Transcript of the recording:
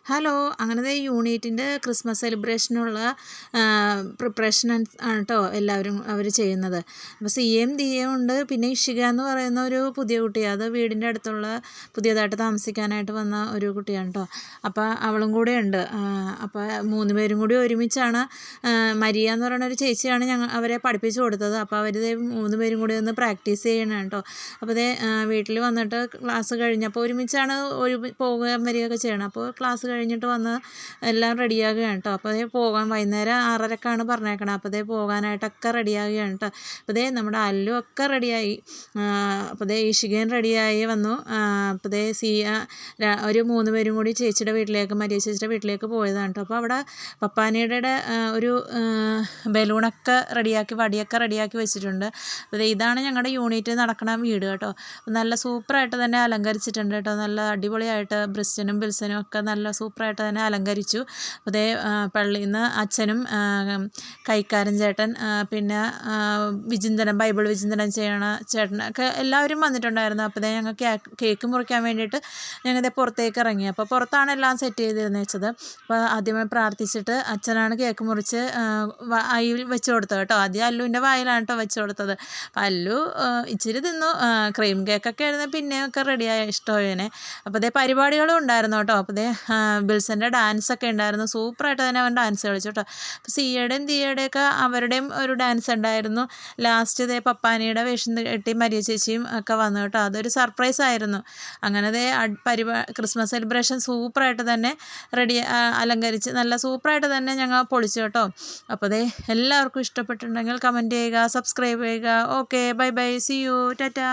Hello, അങ്ങനെ ദേ യൂണിറ്റിൻ്റെ Christmas സെലിബ്രേഷനുള്ള preparation ആണ് കേട്ടോ എല്ലാവരും അവർ ചെയ്യുന്നത്. അപ്പോൾ സിയയും ദിയയും ഉണ്ട്, പിന്നെ ഇഷിക എന്ന് പറയുന്ന ഒരു പുതിയ കുട്ടി, അത് വീടിൻ്റെ അടുത്തുള്ള പുതിയതായിട്ട് താമസിക്കാനായിട്ട് വന്ന ഒരു കുട്ടിയാണ് കേട്ടോ. അപ്പോൾ അവളും കൂടെ ഉണ്ട്. അപ്പോൾ 3 പേരും കൂടി ഒരുമിച്ചാണ്. മരിയ എന്ന് പറയുന്ന ഒരു ചേച്ചിയാണ് അവരെ പഠിപ്പിച്ചു കൊടുത്തത്. അപ്പോൾ അവർ 3 പേരും കൂടി ഒന്ന് പ്രാക്ടീസ് ചെയ്യണം കേട്ടോ. അപ്പോൾ വീട്ടിൽ വന്നിട്ട് ക്ലാസ് കഴിഞ്ഞപ്പോൾ ഒരുമിച്ചാണ് പോകാൻ വരികയൊക്കെ ചെയ്യണം. അപ്പോൾ ക്ലാസ് കഴിഞ്ഞിട്ട് വന്ന് എല്ലാം റെഡിയാകുകയാണ് കേട്ടോ. അപ്പോൾ പോകാൻ വൈകുന്നേരം 6:30ക്കാണ് പറഞ്ഞേക്കണം. അപ്പോൾ പോകാനായിട്ടൊക്കെ റെഡിയാകുകയാണ് കേട്ടോ. അപ്പോൾ നമ്മുടെ അല്ലു ഒക്കെ റെഡിയായി. അപ്പോൾ ഇഷികയും റെഡിയായി വന്നു. അപ്പോൾ സിയ ഒരു 3 പേരും കൂടി ചേച്ചിയുടെ വീട്ടിലേക്ക്, മരിയ ചേച്ചിയുടെ വീട്ടിലേക്ക് പോയതാണ് കേട്ടോ. അപ്പോൾ അവിടെ പപ്പാനിയുടെ ഒരു ബലൂണൊക്കെ റെഡിയാക്കി, വടിയൊക്കെ റെഡിയാക്കി വെച്ചിട്ടുണ്ട്. അപ്പോൾ ഇതാണ് ഞങ്ങളുടെ യൂണിറ്റ് നടക്കുന്ന വീട് കേട്ടോ. നല്ല സൂപ്പറായിട്ട് തന്നെ അലങ്കരിച്ചിട്ടുണ്ട് കേട്ടോ. നല്ല അടിപൊളിയായിട്ട് ബ്രിസ്റ്റനും ബിൽസനും ഒക്കെ നല്ല സൂപ്പറായിട്ട് തന്നെ അലങ്കരിച്ചു. അപ്പോൾ പള്ളിയിൽ നിന്ന് അച്ഛനും കൈക്കാരൻ ചേട്ടൻ, പിന്നെ ബൈബിൾ വിചിന്തനം ചെയ്യണ ചേട്ടനൊക്കെ എല്ലാവരും വന്നിട്ടുണ്ടായിരുന്നു. അപ്പോൾ ഞങ്ങൾ കേക്ക് മുറിക്കാൻ വേണ്ടിയിട്ട് ഞങ്ങൾ പുറത്തേക്ക് ഇറങ്ങി. അപ്പോൾ പുറത്താണ് എല്ലാം സെറ്റ് ചെയ്തിരുന്നു വെച്ചത്. അപ്പോൾ ആദ്യമേ പ്രാർത്ഥിച്ചിട്ട് അച്ഛനാണ് കേക്ക് മുറിച്ച് വായിൽ വെച്ച് കൊടുത്തത് കേട്ടോ. ആദ്യം അല്ലുവിൻ്റെ വായിലാണ് കേട്ടോ വെച്ച് കൊടുത്തത്. അപ്പോൾ അല്ലു ഇച്ചിരി തിന്നു. ക്രീം കേക്കൊക്കെ ആയിരുന്നു പിന്നെയൊക്കെ റെഡിയായ ഇഷ്ടമായതിനെ. അപ്പോൾ പരിപാടികളും ഉണ്ടായിരുന്നു കേട്ടോ. അപ്പോൾ ബിൽസൻ്റെ ഡാൻസൊക്കെ ഉണ്ടായിരുന്നു. സൂപ്പറായിട്ട് തന്നെ അവൻ ഡാൻസ് കളിച്ചു കേട്ടോ. അപ്പോൾ സിയയുടെയും ദിയയുടെയൊക്കെ അവരുടെയും ഒരു ഡാൻസ് ഉണ്ടായിരുന്നു. ലാസ്റ്റ് പപ്പാനിയുടെ വേഷം കെട്ടി മരിയ ചേച്ചിയും ഒക്കെ വന്നു കേട്ടോ. അതൊരു സർപ്രൈസ് ആയിരുന്നു. അങ്ങനെ ക്രിസ്മസ് സെലിബ്രേഷൻ സൂപ്പറായിട്ട് തന്നെ അലങ്കരിച്ച് നല്ല സൂപ്പറായിട്ട് തന്നെ ഞങ്ങൾ പൊളിച്ചു കേട്ടോ. അപ്പോൾ എല്ലാവർക്കും ഇഷ്ടപ്പെട്ടിട്ടുണ്ടെങ്കിൽ കമൻറ്റ് ചെയ്യുക, സബ്സ്ക്രൈബ് ചെയ്യുക. Okay, bye bye, see you, Tata.